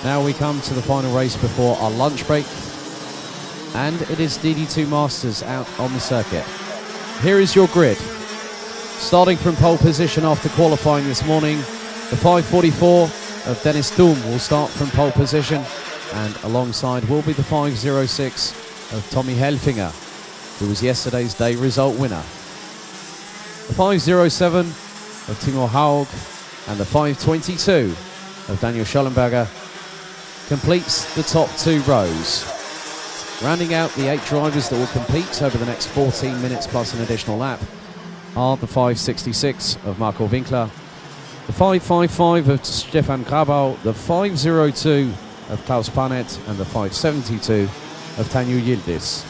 Now we come to the final race before our lunch break, and it is DD2 Masters out on the circuit. Here is your grid. Starting from pole position after qualifying this morning, the 544 of Dennis Thum will start from pole position, and alongside will be the 506 of Tommy Helfinger, who was yesterday's day result winner. The 507 of Timo Haug and the 522 of Daniel Schollenberger completes the top two rows. Rounding out the 8 drivers that will compete over the next 14 minutes plus an additional lap are the 566 of Marco Winkler, the 555 of Stefan Grabau, the 502 of Klaus Panet, and the 572 of Tanju Yildiz.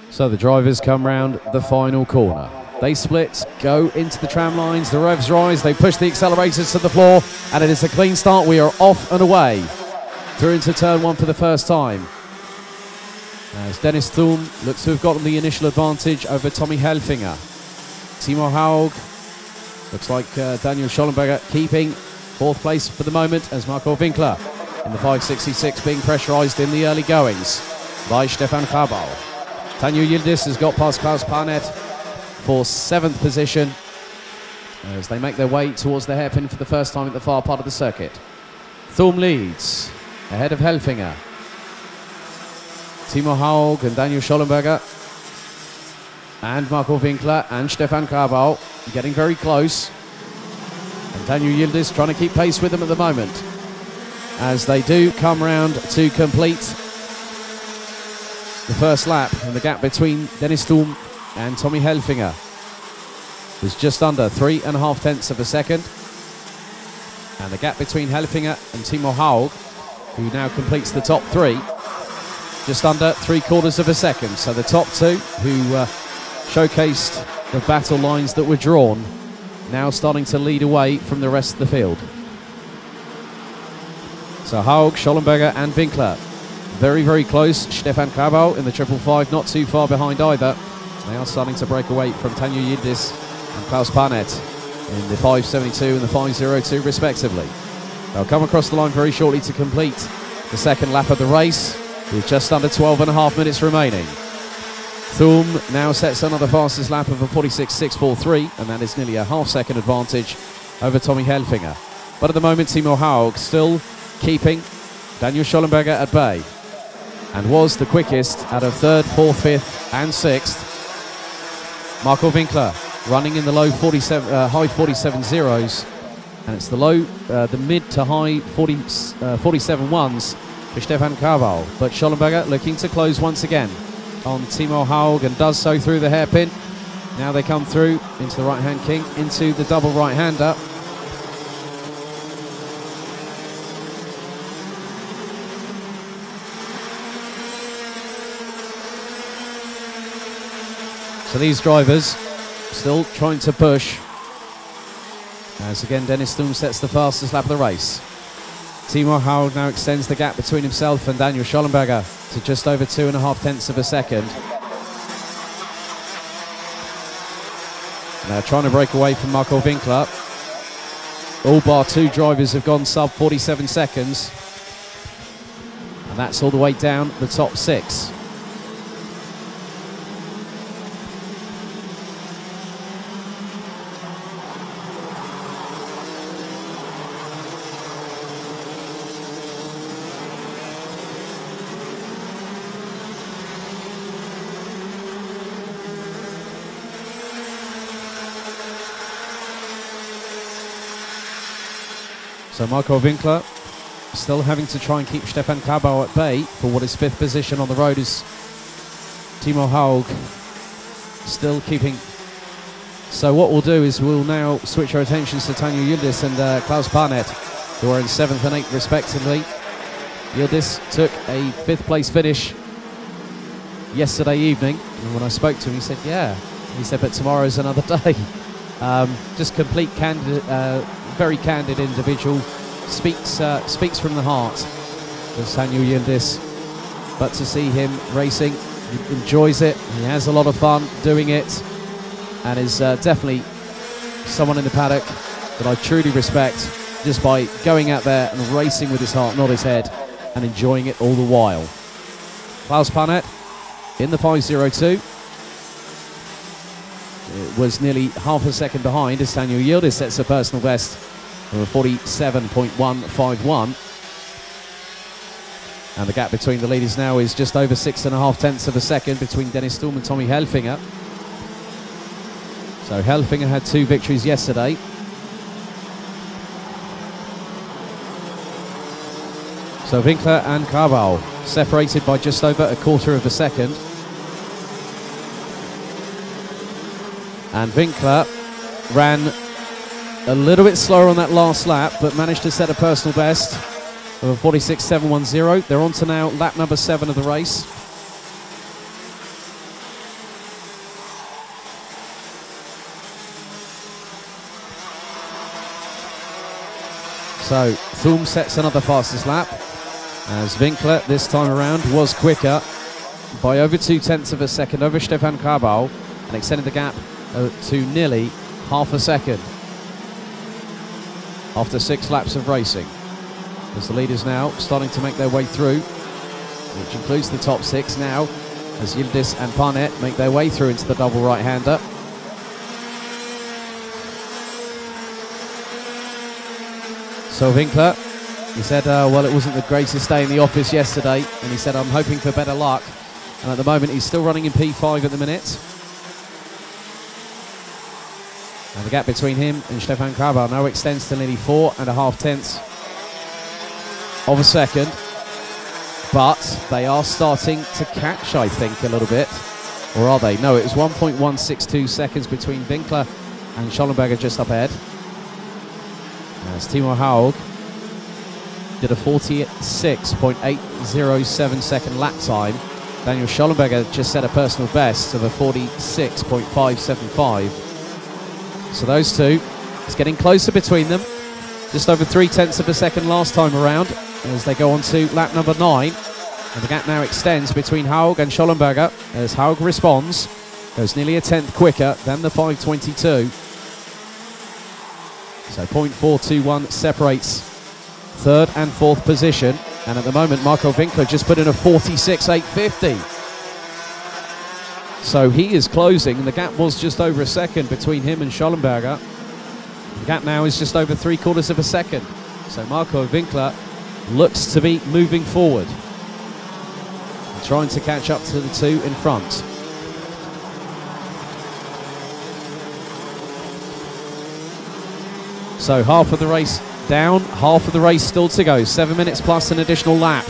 So the drivers come round the final corner. They split, go into the tram lines, the revs rise, they push the accelerators to the floor, and it is a clean start. We are off and away through into turn 1 for the first time, as Dennis Thum looks to have gotten the initial advantage over Tommy Helfinger. Timo Haug looks like Daniel Schollenberger keeping 4th place for the moment, as Marco Winkler in the 566 being pressurised in the early goings by Stefan Grabau. Tanju Yildiz has got past Klaus Panet for 7th position as they make their way towards the hairpin for the first time at the far part of the circuit. Thum leads ahead of Helfinger. Timo Haug and Daniel Schollenberger and Marco Winkler and Stefan Grabau getting very close. And Tanju Yildiz trying to keep pace with them at the moment as they do come round to complete the first lap, and the gap between Dennis Thum and Tommy Helfinger was just under 3.5 tenths of a second. And the gap between Helfinger and Timo Haug, who now completes the top 3, just under 3/4 of a second. So the top 2, who showcased the battle lines that were drawn, now starting to lead away from the rest of the field. So Haug, Schollenberger and Winkler very, very close. Stefan Grabau in the 555, not too far behind either. They are starting to break away from Tanju Yildiz and Klaus Panet in the 572 and the 502 respectively. They'll come across the line very shortly to complete the second lap of the race, with just under 12.5 minutes remaining. Thum now sets another fastest lap of a 46.643, and that is nearly a half-second advantage over Tommy Helfinger. But at the moment, Timo Haug still keeping Daniel Schollenberger at bay, and was the quickest out of 3rd, 4th, 5th and 6th. Marco Winkler running in the low 47, high 47 zeros, and it's the mid to high 47 ones for Stefan Grabau. But Schollenberger looking to close once again on Timo Haug, and does so through the hairpin. Now they come through into the right-hand kink, into the double right-hander. So these drivers still trying to push, as again Dennis Thum sets the fastest lap of the race. Timo Haug now extends the gap between himself and Daniel Schollenberger to just over 2.5 tenths of a second. Now trying to break away from Marco Winkler. All bar 2 drivers have gone sub 47 seconds, and that's all the way down the top 6. So Marco Winkler still having to try and keep Stefan Grabau at bay for what is 5th position on the road, is Timo Haug still keeping. So what we'll do is we'll now switch our attentions to Tanju Yildiz and Klaus Panet, who are in 7th and 8th respectively. Yildiz took a 5th place finish yesterday evening, and when I spoke to him, he said, yeah. He said, but tomorrow's another day. Just complete candid, very candid individual, speaks from the heart, does Daniel Yildiz. But to see him racing, he enjoys it, he has a lot of fun doing it, and is definitely someone in the paddock that I truly respect, just by going out there and racing with his heart, not his head, and enjoying it all the while. Klaus Panet in the 5.02. It was nearly half a second behind as Daniel Yildiz sets a personal best of a 47.151. And the gap between the leaders now is just over 6.5 tenths of a second between Dennis Sturm and Tommy Helfinger. So Helfinger had 2 victories yesterday. So Winkler and Cabal separated by just over a quarter of a second. And Winkler ran a little bit slower on that last lap, but managed to set a personal best of a 46.710. They're on to now lap number 7 of the race. So Thum sets another fastest lap, as Winkler this time around was quicker by over 2 tenths of a second over Stefan Cabal and extended the gap to nearly half a second after 6 laps of racing. As the leaders now starting to make their way through, which includes the top 6 now, as Yildiz and Panet make their way through into the double right-hander. So Winkler, he said, well, it wasn't the greatest day in the office yesterday, and he said, I'm hoping for better luck. And at the moment, he's still running in P5 at the minute. And the gap between him and Stefan Cabal now extends to nearly 4.5 tenths of a second. But they are starting to catch, I think, a little bit. Or are they? No, it was 1.162 seconds between Winkler and Schollenberger just up ahead. As Timo Haug did a 46.807 second lap time. Daniel Schollenberger just set a personal best of a 46.575. So those two, it's getting closer between them. Just over 3 tenths of a second last time around as they go on to lap number 9. And the gap now extends between Haug and Schollenberger as Haug responds, goes nearly a tenth quicker than the 5.22. So 0.421 separates 3rd and 4th position. And at the moment, Marco Winkler just put in a 46.850. So he is closing. The gap was just over a second between him and Schollenberger. The gap now is just over 3/4 of a second. So Marco Winkler looks to be moving forward, and trying to catch up to the 2 in front. So half of the race down, half of the race still to go. 7 minutes plus an additional lap.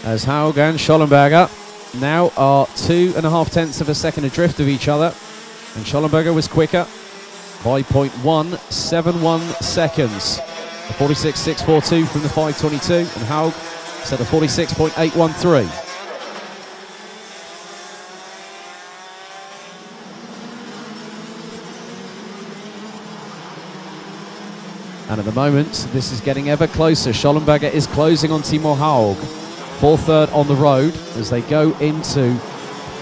As Haug and Schollenberger now are 2.5 tenths of a second adrift of each other. And Schollenberger was quicker by 0.171 seconds. A 46.642 from the 5.22, and Haug set a 46.813. And at the moment, this is getting ever closer. Schollenberger is closing on Timo Haug. 4/3 on the road as they go into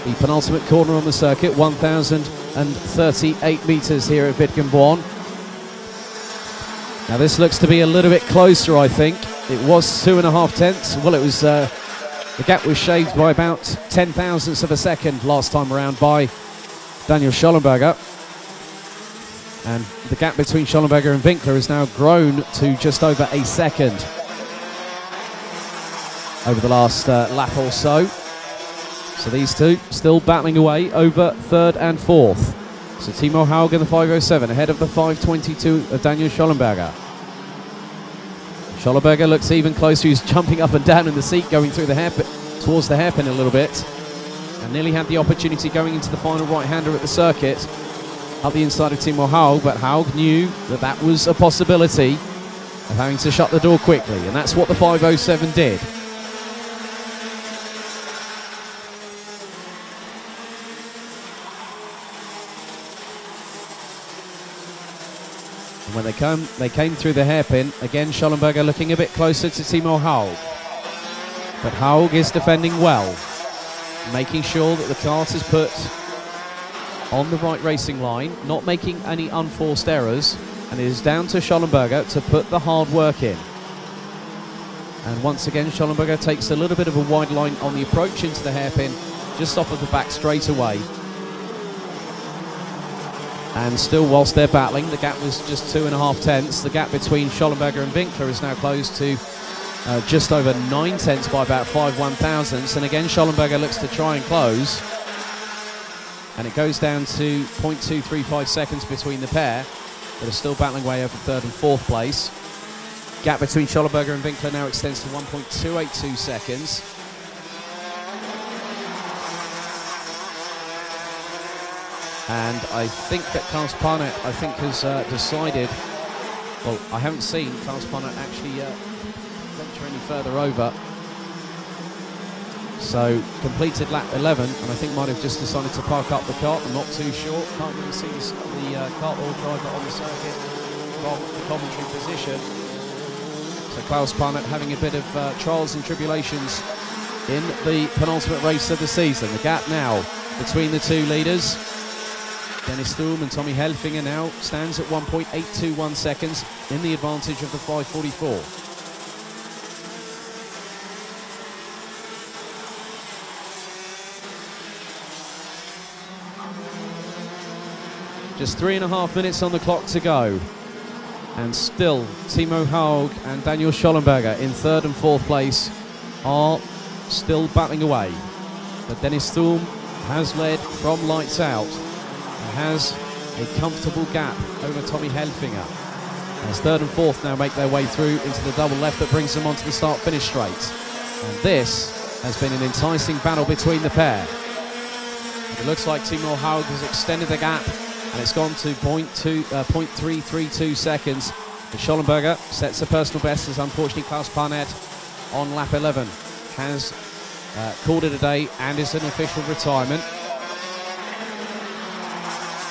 the penultimate corner on the circuit. 1,038 metres here at Wittgenborn. Now this looks to be a little bit closer, I think. It was 2.5 tenths. Well, it was the gap was shaved by about 10 thousandths of a second last time around by Daniel Schollenberger. And the gap between Schollenberger and Winkler has now grown to just over a second over the last lap or so. So these two still battling away over 3rd and 4th. So Timo Haug in the 5.07 ahead of the 5.22 of Daniel Schollenberger. Schollenberger looks even closer. He's jumping up and down in the seat, going through the hairpin, towards the hairpin a little bit, and nearly had the opportunity going into the final right-hander at the circuit. up the inside of Timo Haug, but Haug knew that that was a possibility of having to shut the door quickly, and that's what the 5:07 did. And when they came through the hairpin, again Schollenberger looking a bit closer to Timo Haug. But Haug is defending well, making sure that the kart is put on the right racing line, not making any unforced errors, and it is down to Schollenberger to put the hard work in. And once again, Schollenberger takes a little bit of a wide line on the approach into the hairpin, just off of the back straight away. And still, whilst they're battling, the gap was just 2.5 tenths. The gap between Schollenberger and Winkler is now closed to just over 9 tenths by about 5/1000ths. And again, Schollenberger looks to try and close. And it goes down to 0.235 seconds between the pair, but are still battling away over third and fourth place. Gap between Schollenberger and Winkler now extends to 1.282 seconds. And I think that Klaus Parnet, has decided, well, I haven't seen Klaus Parnet actually venture any further over. So completed lap 11, and I think might have just decided to park up the kart. I'm not too sure. Can't really see the kart oil driver on the circuit from the commentary position. So Klaus Parnet having a bit of trials and tribulations in the penultimate race of the season. The gap now between the two leaders, Dennis Thum and Tommy Helfinger, now stands at 1.821 seconds in the advantage of the 544. Just 3.5 minutes on the clock to go. And still, Timo Haug and Daniel Schollenberger in third and fourth place are still battling away. But Dennis Thum has led from lights out and has a comfortable gap over Tommy Helfinger. As third and fourth now make their way through into the double left that brings them onto the start-finish straight. And this has been an enticing battle between the pair. It looks like Timo Haug has extended the gap, and it's gone to 0.332 seconds. But Schollenberger sets a personal best, as unfortunately Klaus Parnet on lap 11 has called it a day and is an official retirement.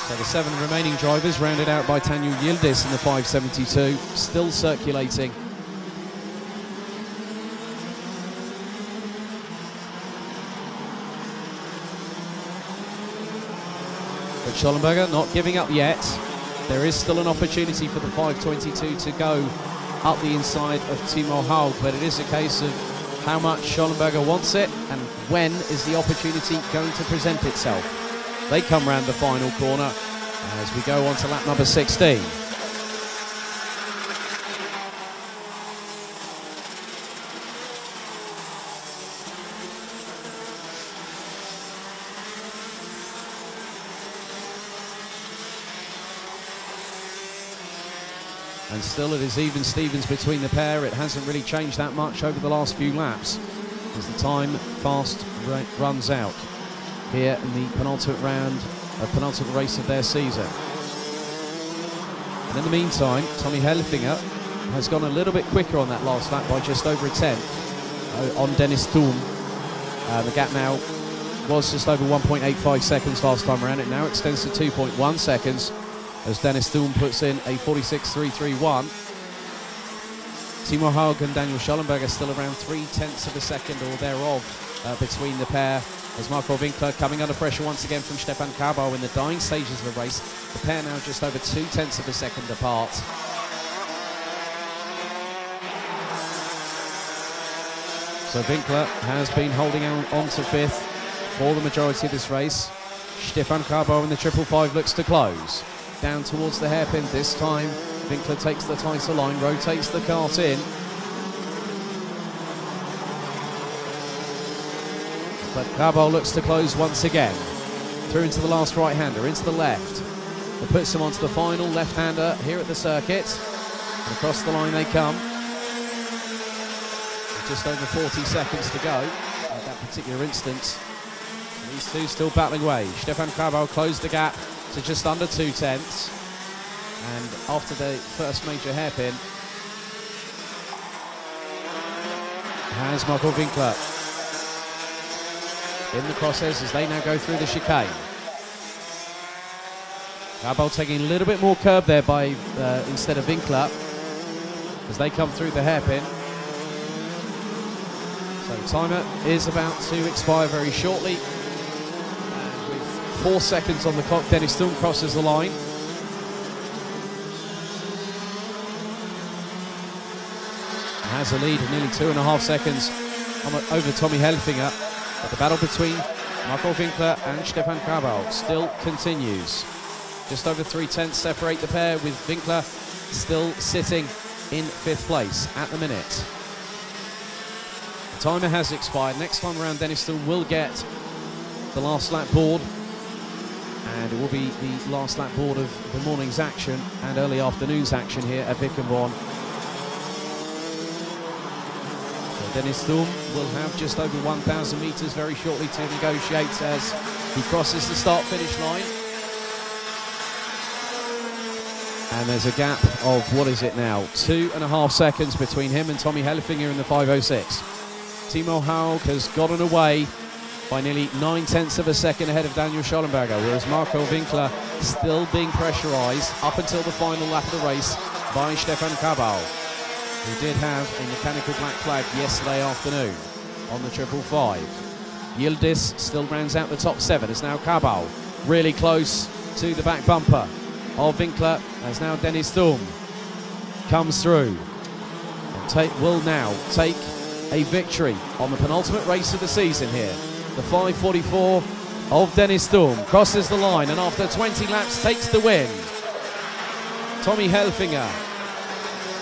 So the 7 remaining drivers, rounded out by Tanju Yildiz in the 572, still circulating. But Schollenberger not giving up yet. There is still an opportunity for the 522 to go up the inside of Timo Haug, but it is a case of how much Schollenberger wants it and when is the opportunity going to present itself. They come round the final corner as we go on to lap number 16. And still it is even Stevens between the pair. It hasn't really changed that much over the last few laps as the time fast runs out here in the penultimate round, penultimate race of their season. And in the meantime, Tommy Helfinger has gone a little bit quicker on that last lap by just over a tenth on Dennis Thum. The gap now was just over 1.85 seconds last time around. It now extends to 2.1 seconds as Dennis Thum puts in a 46.331. Timo Haug and Daniel Schollenberger still around 0.3 of a second or thereof between the pair, as Marco Winkler coming under pressure once again from Stefan Kabau in the dying stages of the race. The pair now just over 0.2 of a second apart. So Winkler has been holding on to fifth for the majority of this race. Stefan Kabau in the 555 looks to close. Down towards the hairpin this time. Winkler takes the tighter line, rotates the kart in. But Kabau looks to close once again. Through into the last right-hander, into the left. That puts him onto the final left-hander here at the circuit. And across the line they come. With just over 40 seconds to go at that particular instance. And these two still battling away. Stefan Kabau closed the gap to just under 2/10. And after the first major hairpin, has Marco Winkler in the crosshairs as they now go through the chicane. Cabal taking a little bit more curb there by instead of Winkler as they come through the hairpin. So timer is about to expire very shortly. And with 4 seconds on the clock, Dennis Thum crosses the line. Has a lead of nearly 2.5 seconds over Tommy Helfinger. But the battle between Marco Winkler and Stefan Cabal still continues. Just over 3/10 separate the pair, with Winkler still sitting in 5th place at the minute. The timer has expired. Next time around, Dennis Thum will get the last lap board, and it will be the last lap board of the morning's action and early afternoon's action here at Wittgenborn. Dennis Thum will have just over 1,000 metres very shortly to negotiate as he crosses the start-finish line. And there's a gap of, what is it now, 2.5 seconds between him and Tommy Helfinger in the 5:06. Timo Haug has gotten away by nearly 9/10 of a second ahead of Daniel Schollenberger, whereas Marco Winkler still being pressurised up until the final lap of the race by Stefan Cabal, who did have a mechanical black flag yesterday afternoon on the 555. Yildiz still rounds out the top 7 as now Cabal really close to the back bumper of Winkler as now Dennis Thum comes through and will now take a victory on the penultimate race of the season here. The 5:44 of Dennis Thum crosses the line and after 20 laps takes the win. Tommy Helfinger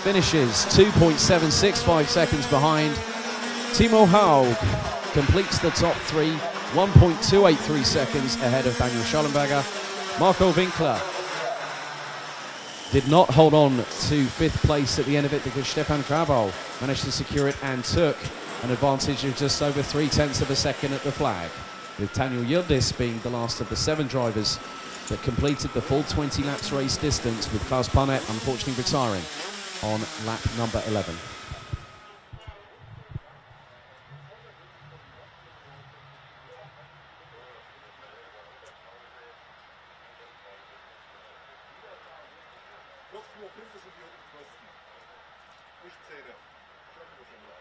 finishes 2.765 seconds behind. Timo Haug completes the top 3, 1.283 seconds ahead of Daniel Schollenberger. Marco Winkler did not hold on to 5th place at the end of it because Stefan Cabal managed to secure it and took an advantage of just over 3/10 of a second at the flag, with Daniel Yildiz being the last of the 7 drivers that completed the full 20 laps race distance, with Klaus Barnett unfortunately retiring on lap number 11. Kopf nur 5 sind die unten Kosten. Nicht Zähne. Schaffen wir schon mal.